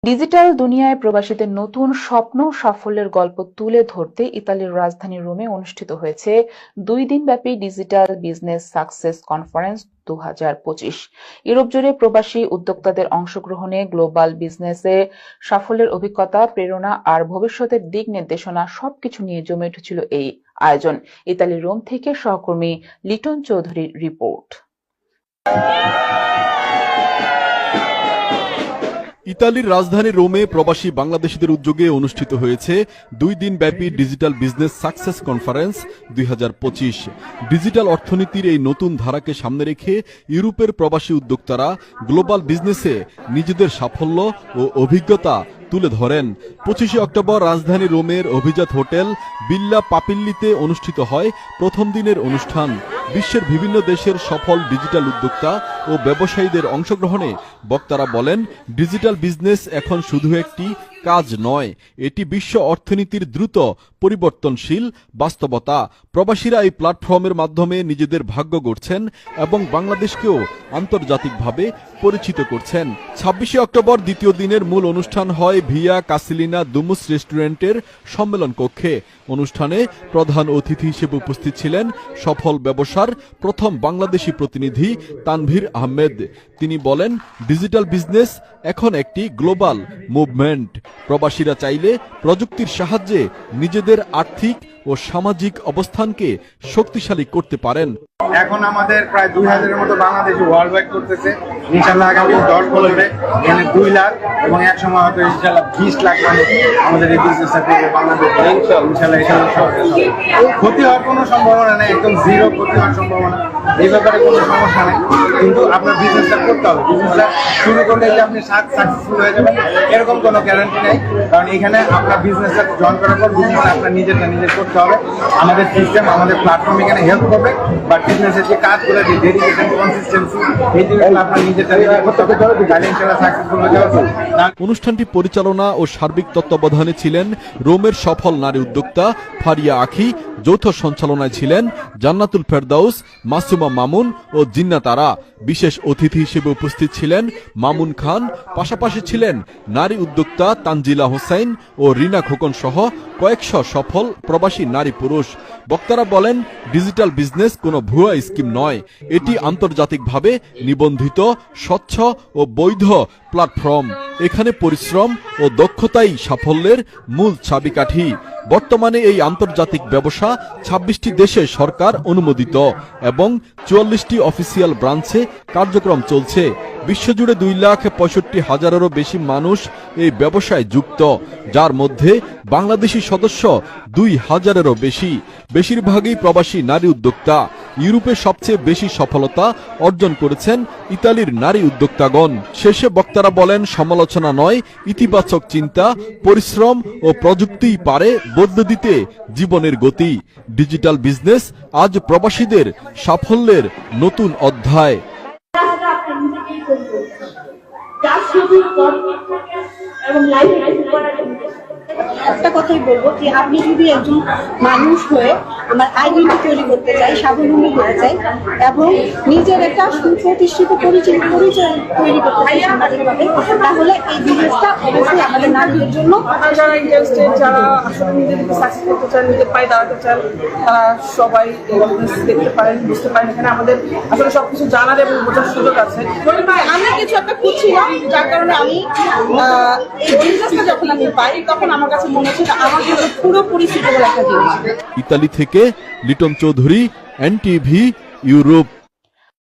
Digital দুনিয়ায় প্রবাসীদের নতুন স্বপ্ন সাফল্যের গল্প তুলে ধরতে ইতালির রাজধানী রোমে অনুষ্ঠিত হয়েছে 2 দিনব্যাপী digital business success conference 2025। Europe জুড়ে প্রবাসী উদ্যোক্তাদের অংশগ্রহণে গ্লোবাল বিজনেসে সাফল্যের অভিজ্ঞতা, প্রেরণা আর ভবিষ্যতের দিক নির্দেশনা সবকিছু নিয়ে জমে উঠেছিল এই আয়োজন। ইতালির রোম থেকে সহকর্মী লিটন চৌধুরীর রিপোর্ট। ইতালির রাজধানী রোমে প্রবাসী বাংলাদেশিদের উদ্যোগে অনুষ্ঠিত হয়েছে 2 দিনব্যাপী digital business success conference 2025। Digital অর্থনীতির এই নতুন ধারাকে সামনে রেখে ইউরোপের প্রবাসী উদ্যোক্তারা গ্লোবাল বিজনেসে নিজেদের সাফল্য ও অভিজ্ঞতা তুলে ধরেন। 25 অক্টোবর রাজধানী রোমের অভিজাত হোটেল বিল্লা পাপিল্লিতে অনুষ্ঠিত হয় প্রথম দিনের অনুষ্ঠান। বিশ্বের বিভিন্ন দেশের সফল ডিজিটাল উদ্যোক্তা ও ব্যবসায়ীদের অংশগ্রহণে বক্তারা বলেন, ডিজিটাল বিজনেস এখন শুধু একটি কাজ নয়, এটি বিশ্ব অর্থনীতির দ্রুত পরিবর্তনশীল বাস্তবতা। প্রবাসীরা এই প্ল্যাটফর্মের মাধ্যমে নিজেদের ভাগ্য গড়ছেন এবং বাংলাদেশকেও আন্তর্জাতিকভাবে পরিচিত করছেন। 26 অক্টোবর দ্বিতীয় দিনের মূল অনুষ্ঠান হয় ভিয়া কাসিলিনা দুমুস রেস্টুরেন্টের সম্মেলন কক্ষে। অনুষ্ঠানে প্রধান অতিথি হিসেবে উপস্থিত ছিলেন সফল ব্যবসার প্রথম বাংলাদেশি প্রতিনিধি তানভীর আহমেদ। তিনি বলেন, ডিজিটাল বিজনেস এখন একটি গ্লোবাল মুভমেন্ট। প্রবাসীরা চাইলে প্রযুক্তির সাহায্যে নিজেদের আর্থিক ও সামাজিক অবস্থানকে শক্তিশালী করতে পারেন। এখন আমাদের প্রায় 2000-এর মতো বাংলাদেশি ওয়ার্ল্ড ওয়াইড করতেছে। ইনশাল্লাহ আগামী 10 বছরে এখানে 2 লাখ এবং এক সময় হয়তো ইনশাল্লাহ 20 লাখ মানুষ আমাদের এই বিজনেসটা করবে বাংলাদেশে। ইনশাল্লাহ ক্ষতি হওয়ার কোনো সম্ভাবনা নেই, একদম জিরো ক্ষতি হওয়ার সম্ভাবনা। এই ব্যাপারে কোনো সমস্যা নেই, কিন্তু আপনার বিজনেসটা করতে হবে। বিজনেসটা শুরু করলে যে আপনি সাকসেসফুল হয়ে যাবেন এরকম কোনো গ্যারান্টি নেই, কারণ এখানে আপনার বিজনেসটা জয়েন করার পর বিজনেসটা আপনার নিজেরটা নিজের করতে হবে। আমাদের সিস্টেম, আমাদের প্ল্যাটফর্ম এখানে হেল্প করবে, বাট বিজনেসের যে কাজগুলো, যে ডেডিকেশন, কনসিস্টেন্সি, এই জিনিসগুলো আপনার নিজেরটা নিজের করতে হবে, তাহলে ইনশাআল্লাহ সাকসেসফুল হয়ে যাবে। অনুষ্ঠানটি পরিচালনা ও সার্বিক তত্ত্বাবধানে ছিলেন রোমের সফল নারী উদ্যোক্তা ফারিয়া আখি। যৌথ সঞ্চালনায় ছিলেন জান্নাতুল ফেরদাউস, মাসুমা মামুন ও জিন্নাত আরা। বিশেষ অতিথি হিসেবে উপস্থিত ছিলেন মামুন খান। পাশাপাশি ছিলেন নারী উদ্যোক্তা তানজিলা হোসাইন ও রিনা খোকন সহ কয়েকশো সফল প্রবাসী নারী পুরুষ। বক্তারা বলেন, ডিজিটাল বিজনেস কোনো ভুয়া স্কিম নয়, এটি আন্তর্জাতিকভাবে নিবন্ধিত, স্বচ্ছ ও বৈধ প্ল্যাটফর্ম। এখানে পরিশ্রম ও দক্ষতাই সাফল্যের মূল চাবিকাঠি। বর্তমানে এই আন্তর্জাতিক ব্যবসা 26টি দেশে সরকার অনুমোদিত এবং 44টি অফিসিয়াল ব্রাঞ্চে কার্যক্রম চলছে। বিশ্বজুড়ে 2,65,000-এরও বেশি মানুষ এই ব্যবসায় যুক্ত, যার মধ্যে বাংলাদেশি সদস্য 2,000-এরও বেশি। বেশিরভাগই প্রবাসী নারী উদ্যোক্তা। ইউরোপে সবচেয়ে বেশি সফলতা অর্জন করেছেন ইতালির নারী উদ্যোক্তাগণ। শেষে বক্তারা বলেন, সমালোচনা নয়, ইতিবাচক চিন্তা, পরিশ্রম ও প্রযুক্তিই পারে বদলে দিতে জীবনের গতি। ডিজিটাল বিজনেস আজ প্রবাসীদের সাফল্যের নতুন অধ্যায়। একটা কথাই বলবো যে আপনি যদি একজন মানুষ হয়ে আমার আইডেন্টি তৈরি করতে চাই, স্বাবলম্বী হতে চাই এবং নিজের একটা সুপ্রতিষ্ঠিত পরিচয় তৈরি করতে চাই সামাজিকভাবে, তাহলে এই বিজনেসটা অবশ্যই আমাদের নারীদের জন্য। যারা ইন্টারেস্টেড, যারা আসলে নিজেদেরকে সাকসেস করতে চান, নিজের পায়ে দাঁড়াতে চান, তারা সবাই এই বিজনেস দেখতে পারেন, বুঝতে পারেন। এখানে আমাদের আসলে সবকিছু জানার এবং বোঝার সুযোগ আছে। আমি কিছু একটা খুঁজছিলাম, যার কারণে আমি এই বিজনেসটা যখন আমি পাই তখন আমার কাছে মনে হচ্ছে আমার জন্য পুরোপুরি সুইটেবল একটা জিনিস। ইতালি থেকে লিটন চৌধুরী, NTV, ইউরোপ।